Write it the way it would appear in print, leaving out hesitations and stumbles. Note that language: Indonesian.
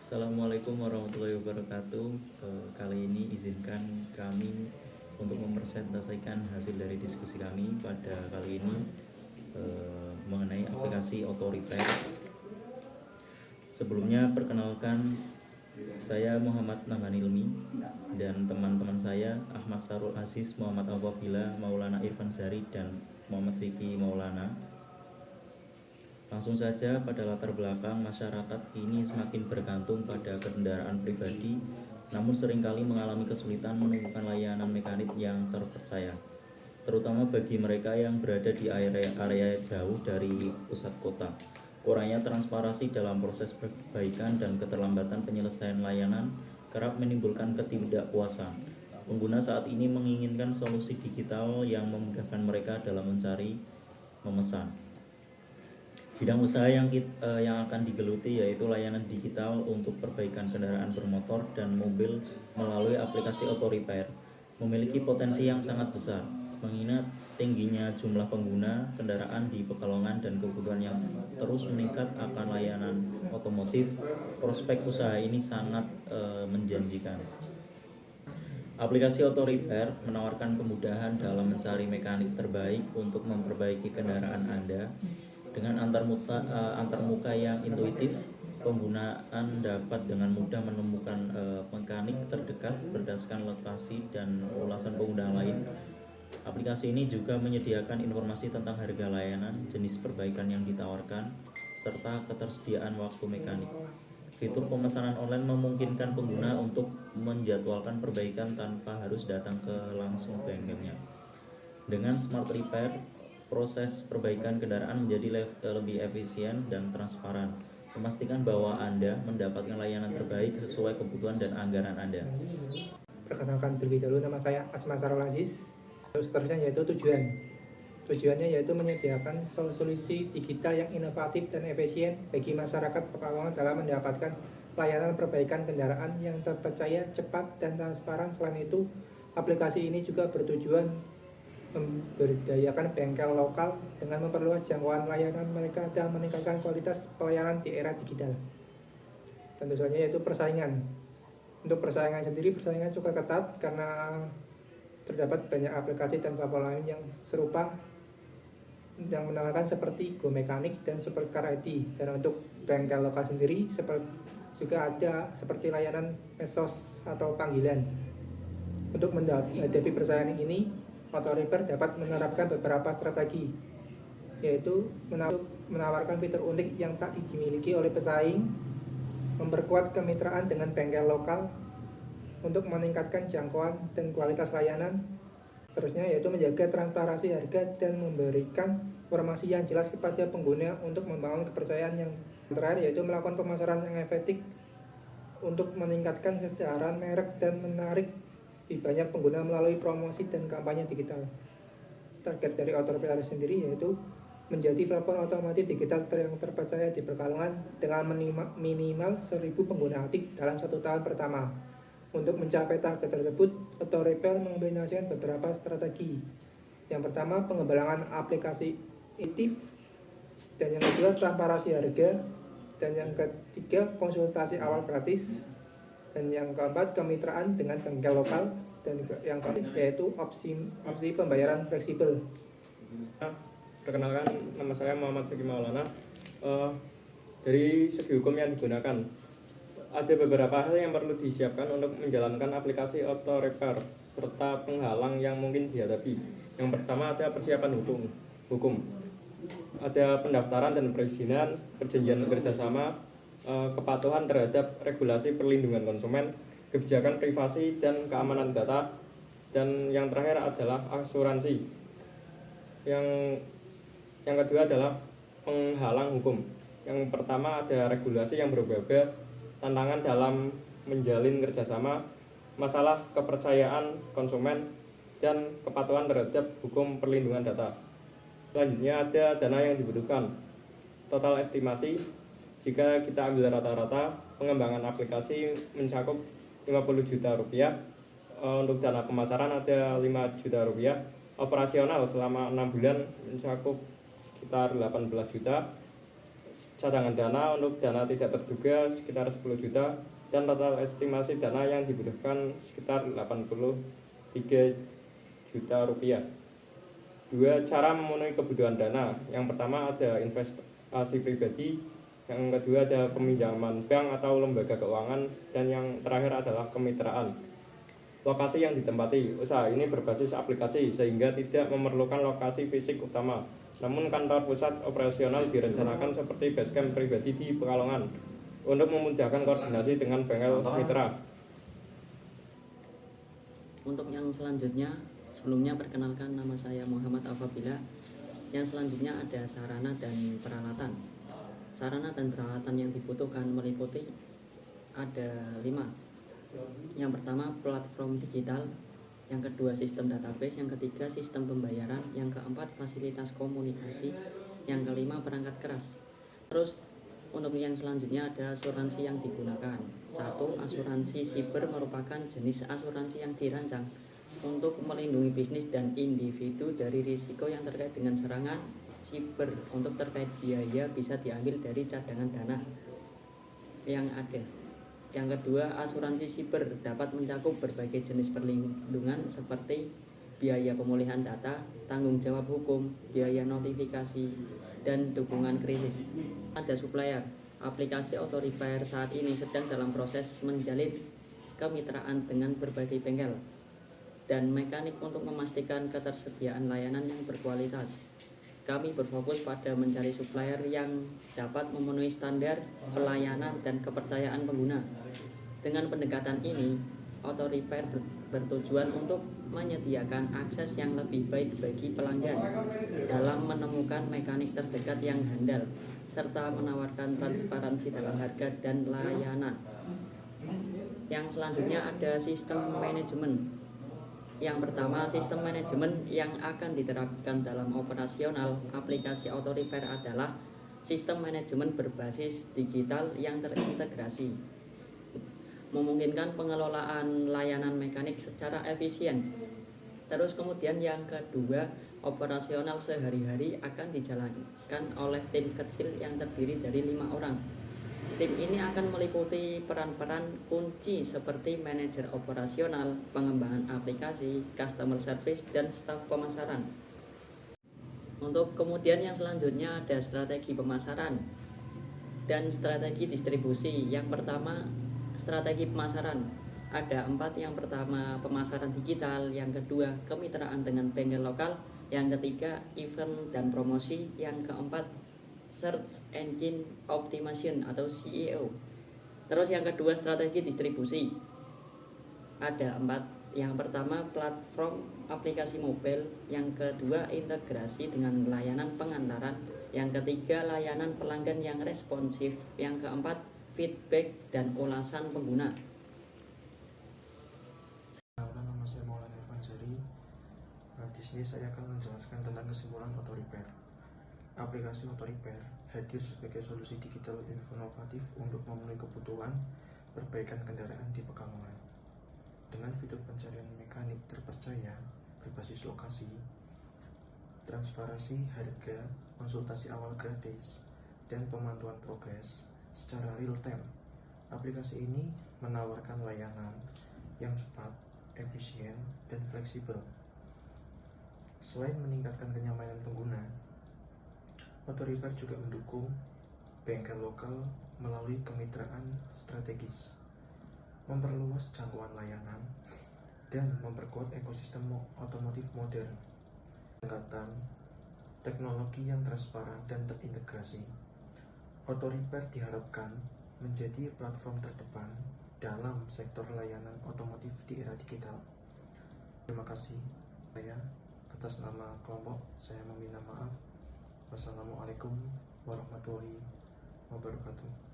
Assalamualaikum warahmatullahi wabarakatuh. Kali ini izinkan kami untuk mempresentasikan hasil dari diskusi kami pada kali ini mengenai aplikasi auto repair. Sebelumnya perkenalkan, saya Muhammad Nahman Ilmi dan teman-teman saya Ahmad Sarul Aziz, Muhammad Awwabila, Maulana Irfan Zari, dan Muhammad Vicky Maulana. Langsung saja, pada latar belakang masyarakat kini semakin bergantung pada kendaraan pribadi, namun seringkali mengalami kesulitan menemukan layanan mekanik yang terpercaya, terutama bagi mereka yang berada di area jauh dari pusat kota. Kurangnya transparansi dalam proses perbaikan dan keterlambatan penyelesaian layanan kerap menimbulkan ketidakpuasan. Pengguna saat ini menginginkan solusi digital yang memudahkan mereka dalam mencari, memesan. Bidang usaha yang akan digeluti yaitu layanan digital untuk perbaikan kendaraan bermotor dan mobil melalui aplikasi auto repair. Memiliki potensi yang sangat besar, mengingat tingginya jumlah pengguna kendaraan di Pekalongan dan kebutuhan yang terus meningkat akan layanan otomotif. Prospek usaha ini sangat menjanjikan. Aplikasi auto repair menawarkan kemudahan dalam mencari mekanik terbaik untuk memperbaiki kendaraan Anda. Dengan antarmuka yang intuitif, penggunaan dapat dengan mudah menemukan mekanik terdekat berdasarkan lokasi dan ulasan pengguna lain. Aplikasi ini juga menyediakan informasi tentang harga layanan, jenis perbaikan yang ditawarkan, serta ketersediaan waktu mekanik. Fitur pemesanan online memungkinkan pengguna untuk menjadwalkan perbaikan tanpa harus datang ke langsung bengkelnya. Dengan Smart Repair, proses perbaikan kendaraan menjadi lebih efisien dan transparan, memastikan bahwa Anda mendapatkan layanan terbaik sesuai kebutuhan dan anggaran Anda. Perkenalkan terlebih dahulu, nama saya Ahmad Sarul Aziz. Seterusnya yaitu Tujuannya yaitu menyediakan solusi digital yang inovatif dan efisien bagi masyarakat Pekalongan dalam mendapatkan layanan perbaikan kendaraan yang terpercaya, cepat, dan transparan. Selain itu, aplikasi ini juga bertujuan memberdayakan bengkel lokal dengan memperluas jangkauan layanan mereka dan meningkatkan kualitas pelayanan di era digital. Tentu saja yaitu persaingan. Untuk persaingan sendiri, persaingan cukup ketat karena terdapat banyak aplikasi dan platform lain yang serupa yang menawarkan seperti Go Mekanik dan Supercar ID. Dan untuk bengkel lokal sendiri juga ada seperti layanan medsos atau panggilan. Untuk menghadapi persaingan ini, Auto Repair dapat menerapkan beberapa strategi, yaitu menawarkan fitur unik yang tak dimiliki oleh pesaing, memperkuat kemitraan dengan bengkel lokal untuk meningkatkan jangkauan dan kualitas layanan. Seterusnya yaitu menjaga transparansi harga dan memberikan informasi yang jelas kepada pengguna untuk membangun kepercayaan. Yang terakhir yaitu melakukan pemasaran yang efektif untuk meningkatkan kesadaran merek dan menarik lebih banyak pengguna melalui promosi dan kampanye digital. Target dari Auto Repair sendiri yaitu menjadi platform otomotif digital yang terpercaya di Pekalongan dengan minimal 1.000 pengguna aktif dalam 1 tahun pertama. Untuk mencapai target tersebut, Auto Repair mengombinasikan beberapa strategi. Yang pertama, pengembangan aplikasi aktif, dan yang kedua, transparansi harga, dan yang ketiga, konsultasi awal gratis, dan yang keempat, kemitraan dengan bengkel lokal, dan yang keempat yaitu opsi pembayaran fleksibel. Perkenalkan, nama saya Muhammad Vicky Maulana. Dari segi hukum yang digunakan, ada beberapa hal yang perlu disiapkan untuk menjalankan aplikasi auto repair serta penghalang yang mungkin dihadapi. Yang pertama ada persiapan hukum. Ada pendaftaran dan perizinan, perjanjian kerjasama, kepatuhan terhadap regulasi perlindungan konsumen, kebijakan privasi dan keamanan data, dan yang terakhir adalah asuransi. Yang kedua adalah penghalang hukum. Yang pertama ada regulasi yang berubah-ubah, tantangan dalam menjalin kerjasama, masalah kepercayaan konsumen, dan kepatuhan terhadap hukum perlindungan data. Selanjutnya ada dana yang dibutuhkan. Total estimasi, jika kita ambil rata-rata, pengembangan aplikasi mencakup 50 juta rupiah. Untuk dana pemasaran ada 5 juta rupiah. Operasional selama 6 bulan mencakup sekitar 18 juta. cadangan dana untuk dana tidak terduga sekitar 10 juta dan total estimasi dana yang dibutuhkan sekitar 83 juta rupiah. 2. Cara memenuhi kebutuhan dana. Yang pertama ada investasi pribadi, yang kedua ada peminjaman bank atau lembaga keuangan, dan yang terakhir adalah kemitraan. Lokasi yang ditempati. Usaha ini berbasis aplikasi sehingga tidak memerlukan lokasi fisik utama. Namun kantor pusat operasional direncanakan seperti basecamp pribadi di Pekalongan untuk memudahkan koordinasi dengan bengkel mitra. Untuk yang selanjutnya, sebelumnya perkenalkan, nama saya Muhammad Afabila. Yang selanjutnya ada sarana dan peralatan. Sarana dan peralatan yang dibutuhkan meliputi ada 5. Yang pertama platform digital, yang kedua sistem database, yang ketiga sistem pembayaran, yang keempat fasilitas komunikasi, yang kelima perangkat keras. Terus untuk yang selanjutnya ada asuransi yang digunakan. 1. Asuransi siber merupakan jenis asuransi yang dirancang untuk melindungi bisnis dan individu dari risiko yang terkait dengan serangan siber. Untuk terkait biaya bisa diambil dari cadangan dana yang ada. Yang kedua, asuransi siber dapat mencakup berbagai jenis perlindungan seperti biaya pemulihan data, tanggung jawab hukum, biaya notifikasi, dan dukungan krisis. Ada supplier. Aplikasi auto repair saat ini sedang dalam proses menjalin kemitraan dengan berbagai bengkel dan mekanik untuk memastikan ketersediaan layanan yang berkualitas. Kami berfokus pada mencari supplier yang dapat memenuhi standar pelayanan dan kepercayaan pengguna. Dengan pendekatan ini, auto repair bertujuan untuk menyediakan akses yang lebih baik bagi pelanggan dalam menemukan mekanik terdekat yang handal, serta menawarkan transparansi dalam harga dan layanan. Yang selanjutnya ada sistem manajemen. Yang pertama, sistem manajemen yang akan diterapkan dalam operasional aplikasi auto repair adalah sistem manajemen berbasis digital yang terintegrasi, memungkinkan pengelolaan layanan mekanik secara efisien. Terus kemudian yang kedua, operasional sehari-hari akan dijalankan oleh tim kecil yang terdiri dari 5 orang. Tim ini akan meliputi peran-peran kunci seperti manajer operasional, pengembangan aplikasi, customer service, dan staf pemasaran. Untuk kemudian yang selanjutnya ada strategi pemasaran dan strategi distribusi. Yang pertama, strategi pemasaran. Ada 4. Yang pertama, pemasaran digital. Yang kedua, kemitraan dengan bengkel lokal. Yang ketiga, event dan promosi. Yang keempat, Search Engine Optimization atau SEO. Terus yang kedua, strategi distribusi. Ada 4. Yang pertama, platform aplikasi mobile. Yang kedua, integrasi dengan layanan pengantaran. Yang ketiga, layanan pelanggan yang responsif. Yang keempat, feedback dan ulasan pengguna. Nama saya Maulana Irfan Jari. Di sini saya akan menjelaskan tentang kesimpulan auto repair. Aplikasi auto repair hadir sebagai solusi digital inovatif untuk memenuhi kebutuhan perbaikan kendaraan di Pekalongan. Dengan fitur pencarian mekanik terpercaya berbasis lokasi, transparansi harga, konsultasi awal gratis, dan pemantauan progres secara real time, aplikasi ini menawarkan layanan yang cepat, efisien, dan fleksibel. Selain meningkatkan kenyamanan pengguna, auto repair juga mendukung bengkel lokal melalui kemitraan strategis, memperluas jangkauan layanan, dan memperkuat ekosistem otomotif modern. Pendekatan teknologi yang transparan dan terintegrasi, auto repair diharapkan menjadi platform terdepan dalam sektor layanan otomotif di era digital. Terima kasih. Saya atas nama kelompok, saya meminta maaf. Wassalamualaikum warahmatullahi wabarakatuh.